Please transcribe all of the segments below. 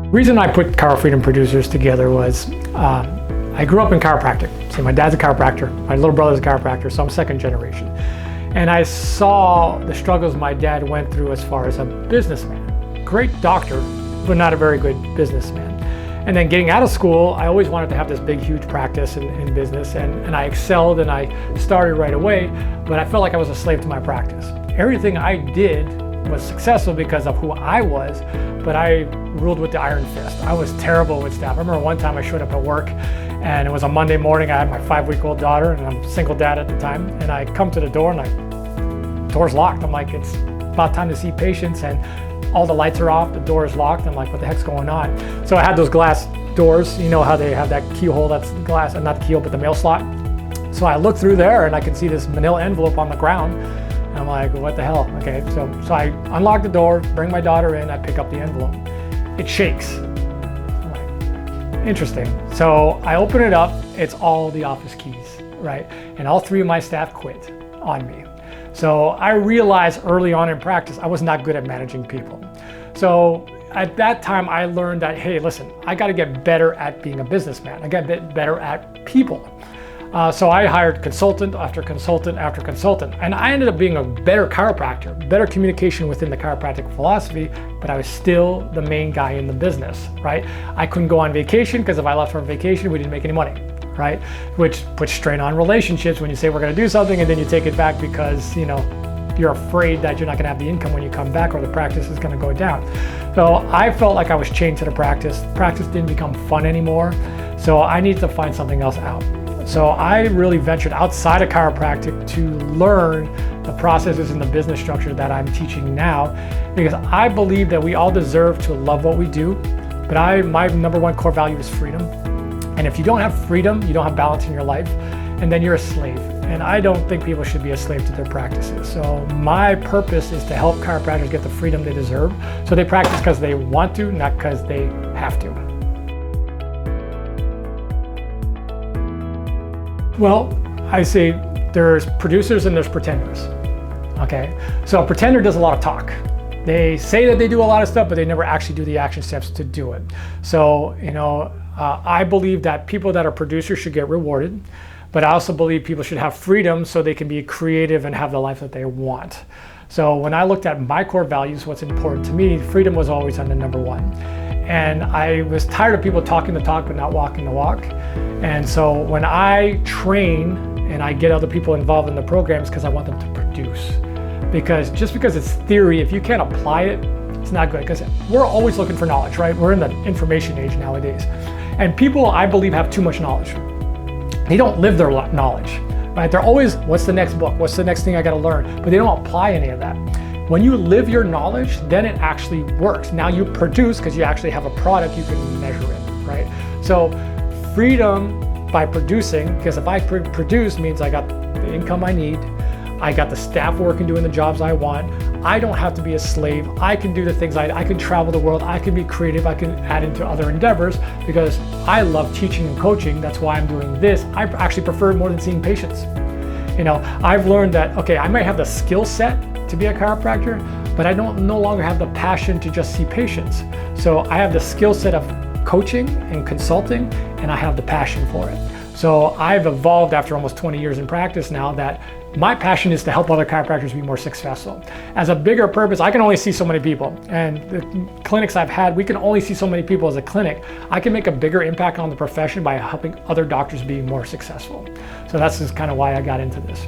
The reason I put Chiro Freedom Producers together was I grew up in chiropractic. So my dad's a chiropractor, my little brother's a chiropractor, so I'm second generation. And I saw the struggles my dad went through as far as a businessman. Great doctor, but not a very good businessman. And then getting out of school, I always wanted to have this big, huge practice in business, and I excelled and I started right away, but I felt like I was a slave to my practice. Everything I did was successful because of who I was, but I ruled with the iron fist. I was terrible with staff. I remember one time I showed up at work and it was a Monday morning. I had my 5-week-old daughter and I'm a single dad at the time. And I come to the door and door's locked. I'm like, it's about time to see patients and all the lights are off, the door is locked. I'm like, what the heck's going on? So I had those glass doors, you know how they have that keyhole, that's the glass, not the keyhole, but the mail slot. So I look through there and I can see this manila envelope on the ground. And I'm like, what the hell? Okay, so I unlock the door, bring my daughter in, I pick up the envelope. It shakes. I'm like, interesting. So I open it up, it's all the office keys, right? And all 3 of my staff quit on me. So I realized early on in practice, I was not good at managing people. So at that time, I learned that, hey, listen, I got to get better at being a businessman. I got to get better at people. So I hired consultant after consultant after consultant, and I ended up being a better chiropractor, better communication within the chiropractic philosophy, but I was still the main guy in the business, right? I couldn't go on vacation because if I left for vacation, we didn't make any money, right? Which puts strain on relationships when you say we're going to do something and then you take it back because, you know, you're afraid that you're not going to have the income when you come back or the practice is going to go down. So I felt like I was chained to the practice. Practice didn't become fun anymore. So I needed to find something else out. So I really ventured outside of chiropractic to learn the processes and the business structure that I'm teaching now, because I believe that we all deserve to love what we do, but my number one core value is freedom. And if you don't have freedom, you don't have balance in your life, and then you're a slave. And I don't think people should be a slave to their practices. So my purpose is to help chiropractors get the freedom they deserve, so they practice because they want to, not because they have to. Well, I say there's producers and there's pretenders, okay? So a pretender does a lot of talk. They say that they do a lot of stuff, but they never actually do the action steps to do it. So, you know, I believe that people that are producers should get rewarded, but I also believe people should have freedom so they can be creative and have the life that they want. So when I looked at my core values, what's important to me, freedom was always on the number one. And I was tired of people talking the talk but not walking the walk. And so when I train and I get other people involved in the programs, because I want them to produce. Because just because it's theory, if you can't apply it, it's not good. Because we're always looking for knowledge, right? We're in the information age nowadays. And people, I believe, have too much knowledge. They don't live their knowledge, right? They're always, what's the next book? What's the next thing I got to learn? But they don't apply any of that. When you live your knowledge, then it actually works. Now you produce because you actually have a product you can measure it, right? So freedom by producing, because if I produce means I got the income I need, I got the staff working doing the jobs I want, I don't have to be a slave, I can do the things I can travel the world, I can be creative, I can add into other endeavors because I love teaching and coaching. That's why I'm doing this. I actually prefer it more than seeing patients. You know, I've learned that, okay, I might have the skill set to be a chiropractor, but I no longer have the passion to just see patients. So I have the skill set of coaching and consulting, and I have the passion for it. So I've evolved after almost 20 years in practice now that my passion is to help other chiropractors be more successful. As a bigger purpose, I can only see so many people. And the clinics I've had, we can only see so many people as a clinic. I can make a bigger impact on the profession by helping other doctors be more successful. So that's just kind of why I got into this.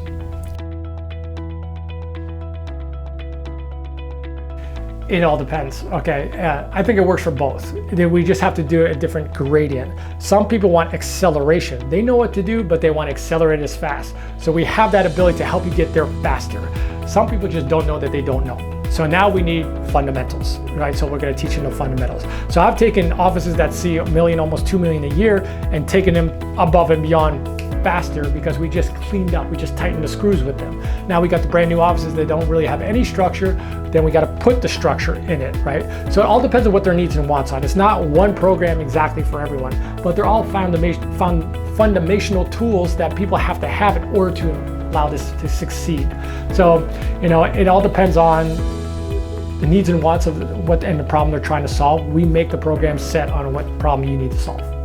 It all depends. Okay, I think it works for both. We just have to do a different gradient. Some people want acceleration. They know what to do, but they want to accelerate as fast. So we have that ability to help you get there faster. Some people just don't know that they don't know. So now we need fundamentals, right? So we're going to teach them the fundamentals. So I've taken offices that see $1 million, almost $2 million a year, and taken them above and beyond faster because we just cleaned up, we just tightened the screws with them. Now we got the brand new offices that don't really have any structure, then we got to put the structure in it, right? So it all depends on what their needs and wants are. It's not one program exactly for everyone, but they're all fundamental tools that people have to have in order to allow this to succeed. So, you know, it all depends on the needs and wants of what and the problem they're trying to solve. We make the program set on what problem you need to solve.